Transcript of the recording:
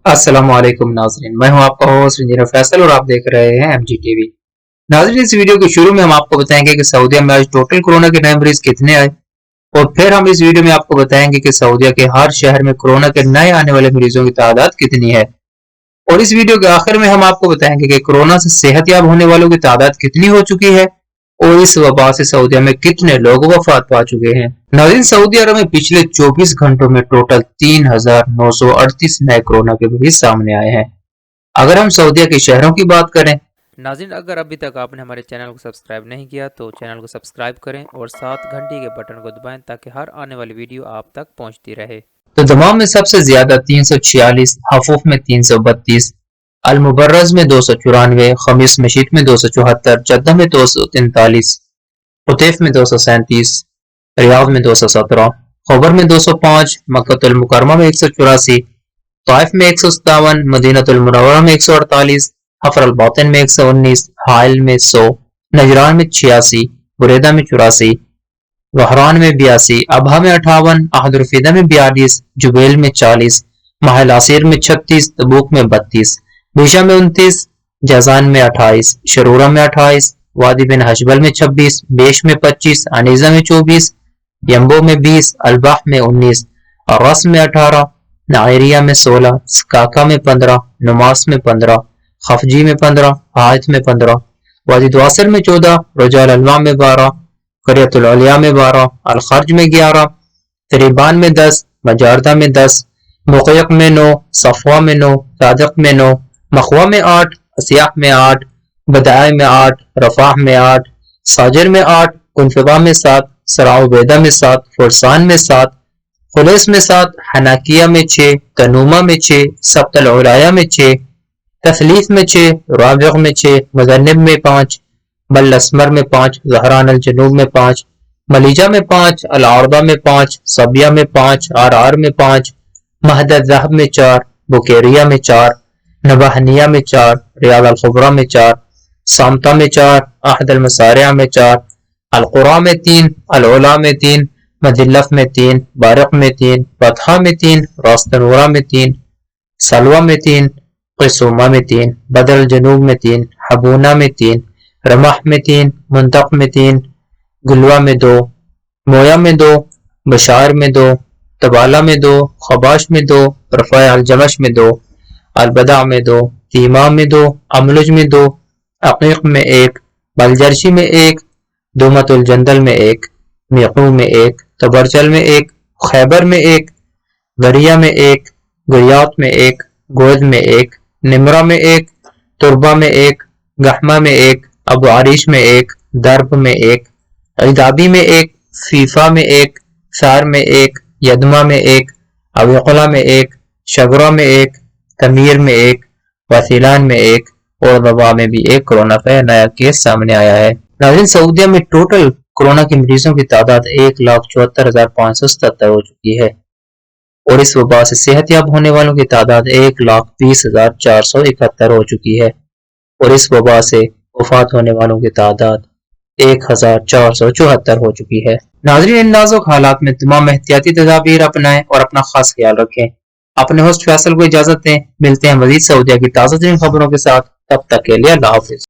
अस्सलाम वालेकुम नाज़रीन, मैं हूं आपका होस्ट इंजीनियर फैसल और आप देख रहे हैं एमजी टीवी। नाज़रीन, इस वीडियो के शुरू में हम आपको बताएंगे कि सऊदीया में आज टोटल कोरोना के नए मरीज कितने आए, और फिर हम इस वीडियो में आपको बताएंगे कि सऊदीया के हर शहर में कोरोना के नए आने वाले मरीजों की तादाद कितनी है। और इस वीडियो के आखिर में हम आपको बताएंगे कि कोरोना से सेहतयाब होने वालों की तादाद कितनी हो चुकी है और इस वबा से सऊदीया में कितने लोग वफात पा चुके हैं। नाज़रीन, सऊदी अरब में पिछले 24 घंटों में टोटल 3,938 नए कोरोना के मरीज सामने आए हैं। अगर हम सऊदीया के शहरों की बात करें, नाज़रीन, अगर अभी तक आपने हमारे चैनल को सब्सक्राइब नहीं किया तो चैनल को सब्सक्राइब करें और साथ घंटी के बटन को दबाएं ताकि हर आने वाली वीडियो आप तक पहुंचती रहे। तो दमाम में सबसे ज्यादा 346, हफूफ में 332, अल-मुबर्रज में 294, खमीस मशीद में 274, जद्दा में 243, हुतैफ में 237, रियाद में 217, खबर में 205, मक्कतुल मुकरमा में 184, ताइफ में 157, मदीनतुल मुनव्वरा में 148, हफर अल बातिन में 119, हाइल में 100, नजरान में 86, बुरेदा में 84, वहरान में 82, अबहा में 58, अहदुरफिदा में 42, जुबैल में 40, महल आसिर में 36, तबूक में 32, बीशा में 29, जजान में 28, शरूरा में 28, वादी बिन हशबल में 26, बेश में 25, अनीजा में 24, यम्बो में 20, अलबाह में 19, रस में 18, नायरिया में 16, स्काका में 15, नुमास में 15, खफजी में 15, हायत में 15, वादी द्वासर में 14, रजाल अलवा में 12, करियतुल औलिया में 12, अलखर्ज में 11, तरीबान में 10, मजारदा में 10, मुकयक में 9, सफवा में 9, सादक में 9, मखवा में 8, असियाह में 8, बदाय में 8, रफाह में 8, साजिर में 8, कुनफबा में 7, सराउबेदा में 7, फुरसान में 7, खुलेस में 7, हनाकिया में 6, तनुमा में 6, सब्तल उलाया में 6, तसलीफ में 6, राबिग में 6, मुजन्निब में 5, बल असमर में 5, जहरान अल जनूब में 5, मलीजा में 5, अल आरदा में 5, सबिया में 5, आर में 5, महदद ज़हब में 4, बुकेरिया में 4, नबाहनिया में 4, रियाद अल खुबरा में 4, सामता में 4, अहद अल मसारिया में 4, अल कुरा में 3, अल उला में 3, मदिल्लफ में 3, बारक में 3, बतहा में 3, रास्तनूरा में 3, सलवा में 3, क़िसूमा में 3, बदल जनूब में 3, हबूना में 3, रमह में 3, मुंतक में 3, गुलवा में 2, मोया में 2, बशार में 2, तबाला में 2, खबाश में 2, रफ़ा अल जमश में 2, अलबदा में 2, तीमा में 2, अमलुज में 2, अकीक में 1, बलजरशी में 1, दुमतुल जंदल में 1, मिक़ू में 1, तबरचल में 1, खैबर में 1, गरिया में 1, गुरियात में 1, गोद में 1, निमरा में 1, तुरबा में 1, गहमा में 1, अबू आरिश में 1, दर्ब में 1, अदाबी में 1, फीफा में 1, सार में 1, यदमा में 1, अविकला में 1, शगरा में 1, तमीर में 1, वसीलान में 1 और वबा में भी 1 कोरोना का नया केस सामने आया है। नाज़रीन, सऊदीया में टोटल कोरोना के मरीजों की तादाद 1,74,577 हो चुकी है और इस वबा से सेहतयाब होने वालों की तादाद 1,20,471 हो चुकी है और इस वबा से वफात होने वालों की तादाद 1,474 हो चुकी है। नाज़रीन, इन नाजुक हालात में तमाम एहतियाती तदाबीर अपनाएं और अपना खास ख्याल रखें। अपने होस्ट फैसल को इजाजत दें। मिलते हैं मजीद सऊदीया की ताज़ा तरीन खबरों के साथ। तब तक के लिए अल्लाह हाफिज।